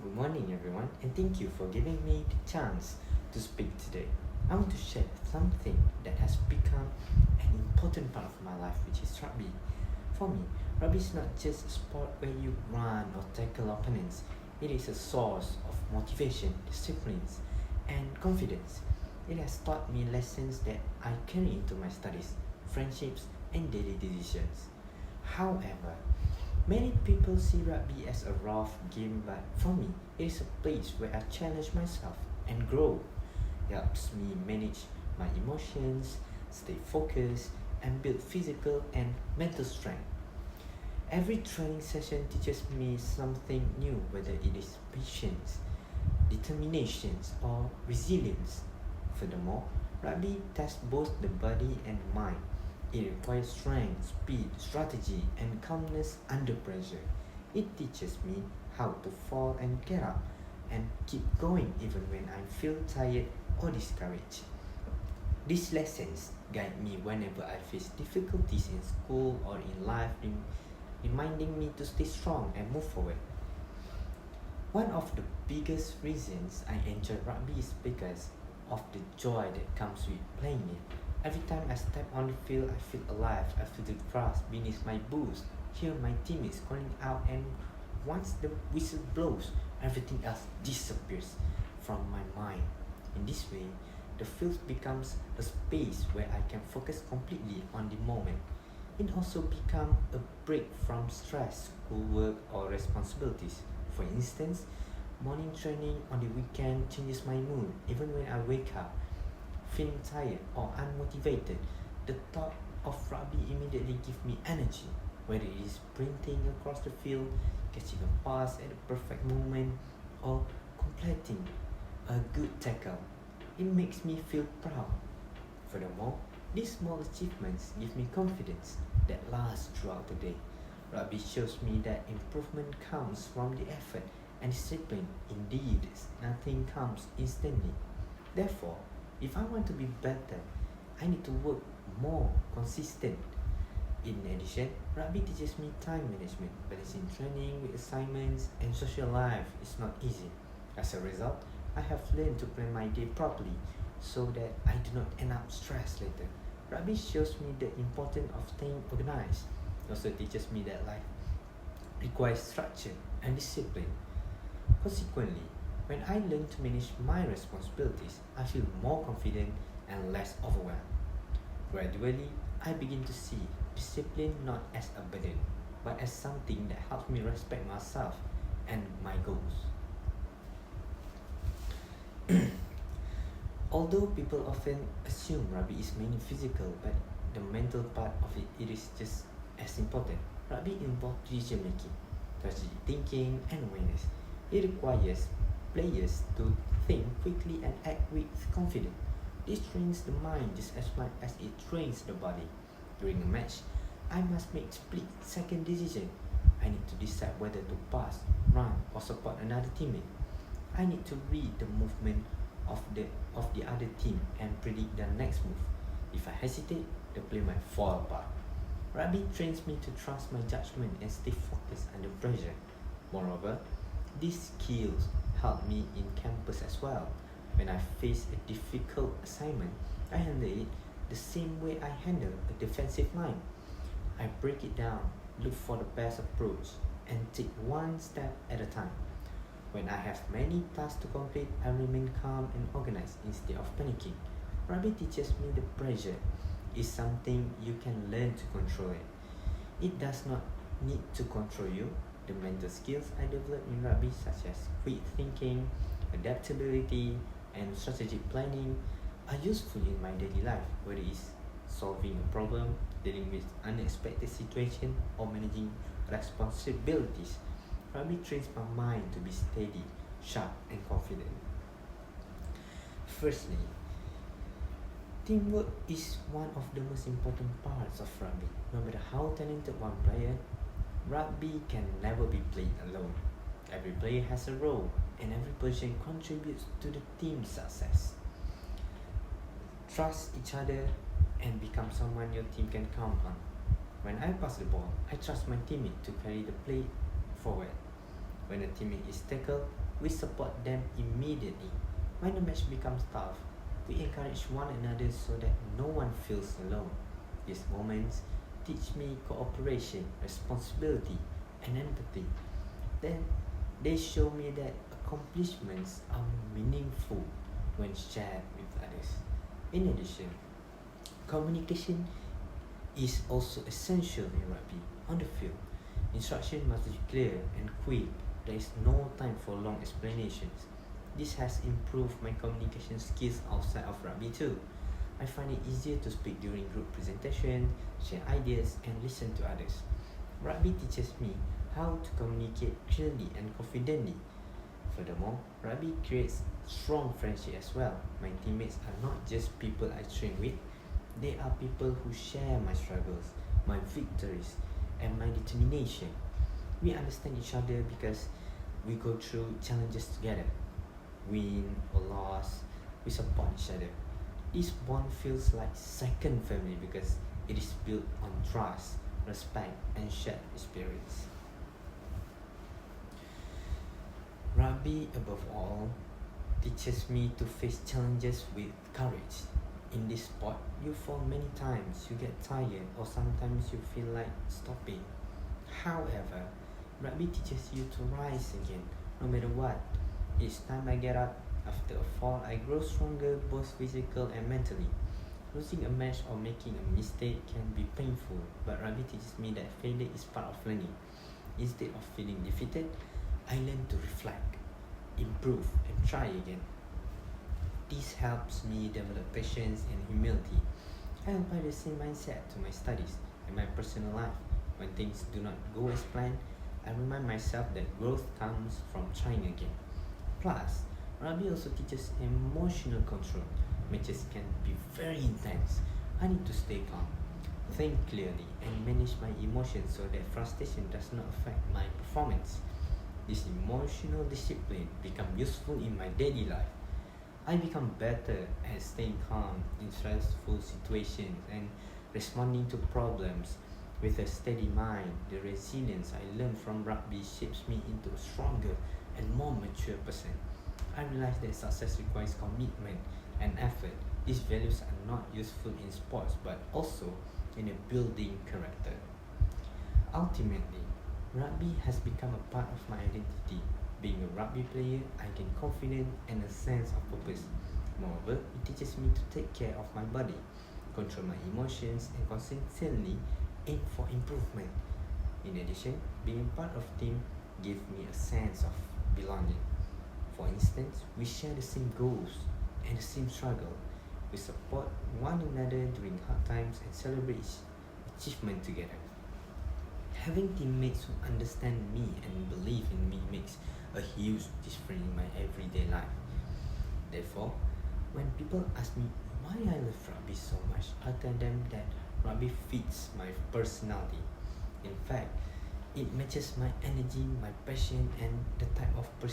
Good morning, everyone, and thank you for giving me the chance to speak today. I want to share something that has become an important part of my life, which is rugby. For me, rugby is not just a sport where you run or tackle opponents, it is a source of motivation, discipline, and confidence. It has taught me lessons that I carry into my studies, friendships, and daily decisions. However, many people see rugby as a rough game, but for me, it is a place where I challenge myself and grow. It helps me manage my emotions, stay focused, and build physical and mental strength. Every training session teaches me something new, whether it is patience, determination, or resilience. Furthermore, rugby tests both the body and mind. It requires strength, speed, strategy, and calmness under pressure. It teaches me how to fall and get up and keep going even when I feel tired or discouraged. These lessons guide me whenever I face difficulties in school or in life, reminding me to stay strong and move forward. One of the biggest reasons I enjoy rugby is because of the joy that comes with playing it. Every time I step on the field, I feel alive. I feel the grass beneath my boots, hear my teammates calling out, and once the whistle blows, everything else disappears from my mind. In this way, the field becomes a space where I can focus completely on the moment. It also becomes a break from stress, schoolwork, or responsibilities. For instance, morning training on the weekend changes my mood. Even when I wake up feeling tired or unmotivated, the thought of rugby immediately gives me energy. Whether it is sprinting across the field, catching a pass at the perfect moment, or completing a good tackle, it makes me feel proud. Furthermore, these small achievements give me confidence that lasts throughout the day. Rugby shows me that improvement comes from the effort and discipline. Indeed, nothing comes instantly. Therefore, if I want to be better, I need to work more consistent. In addition, rugby teaches me time management. Balancing training with assignments and social life is not easy. As a result, I have learned to plan my day properly so that I do not end up stressed later. Rugby shows me the importance of staying organized. It also teaches me that life requires structure and discipline. Consequently, when I learn to manage my responsibilities, I feel more confident and less overwhelmed. Gradually, I begin to see discipline not as a burden, but as something that helps me respect myself and my goals. Although people often assume rugby is mainly physical, but the mental part of it is just as important. Rugby involves decision making, strategic thinking, and awareness. It requires players to think quickly and act with confidence. This trains the mind just as much as it trains the body. During a match, I must make split second decision. I need to decide whether to pass, run, or support another teammate. I need to read the movement of the other team and predict their next move. If I hesitate, the play might fall apart. Rugby trains me to trust my judgment and stay focused under pressure. Moreover, these skills help me in campus as well. When I face a difficult assignment, I handle it the same way I handle a defensive line. I break it down, look for the best approach, and take one step at a time. When I have many tasks to complete, I remain calm and organized instead of panicking. Rugby teaches me the pressure is something you can learn to control it. It does not need to control you. The mental skills I developed in rugby, such as quick thinking, adaptability, and strategic planning, are useful in my daily life, whether it's solving a problem, dealing with unexpected situations, or managing responsibilities. Rugby trains my mind to be steady, sharp, and confident. Firstly, teamwork is one of the most important parts of rugby. No matter how talented one player, rugby can never be played alone. Every player has a role, and every position contributes to the team's success. Trust each other and become someone your team can count on. When I pass the ball, I trust my teammate to carry the play forward. When a teammate is tackled, we support them immediately. When the match becomes tough, we encourage one another so that no one feels alone. These moments teach me cooperation, responsibility, and empathy. Then they show me that accomplishments are meaningful when shared with others. In addition, communication is also essential in rugby. On the field, instruction must be clear and quick. There is no time for long explanations. This has improved my communication skills outside of rugby too. I find it easier to speak during group presentation, share ideas, and listen to others. Rugby teaches me how to communicate clearly and confidently. Furthermore, rugby creates strong friendship as well. My teammates are not just people I train with, they are people who share my struggles, my victories, and my determination. We understand each other because we go through challenges together. Win or loss, we support each other. This bond feels like second family because it is built on trust, respect, and shared experience. Rugby, above all, teaches me to face challenges with courage. In this sport, you fall many times, you get tired, or sometimes you feel like stopping. However, rugby teaches you to rise again, no matter what. Each time I get up after a fall, I grow stronger both physical and mentally. Losing a match or making a mistake can be painful, but rugby teaches me that failure is part of learning. Instead of feeling defeated, I learn to reflect, improve, and try again. This helps me develop patience and humility. I apply the same mindset to my studies and my personal life. When things do not go as planned, I remind myself that growth comes from trying again. Plus, rugby also teaches emotional control. Matches can be very intense. I need to stay calm, think clearly, and manage my emotions so that frustration does not affect my performance. This emotional discipline becomes useful in my daily life. I become better at staying calm in stressful situations and responding to problems with a steady mind. The resilience I learned from rugby shapes me into a stronger and more mature person. I realize that success requires commitment and effort. These values are not useful in sports but also in a building character. Ultimately, rugby has become a part of my identity. Being a rugby player, I gain confidence and a sense of purpose. Moreover, it teaches me to take care of my body, control my emotions, and consistently aim for improvement. In addition, being part of team gives me a sense of belonging. For instance, we share the same goals and the same struggle. We support one another during hard times and celebrate achievement together. Having teammates who understand me and believe in me makes a huge difference in my everyday life. Therefore, when people ask me why I love rugby so much, I tell them that rugby fits my personality. In fact, it matches my energy, my passion, and the type of person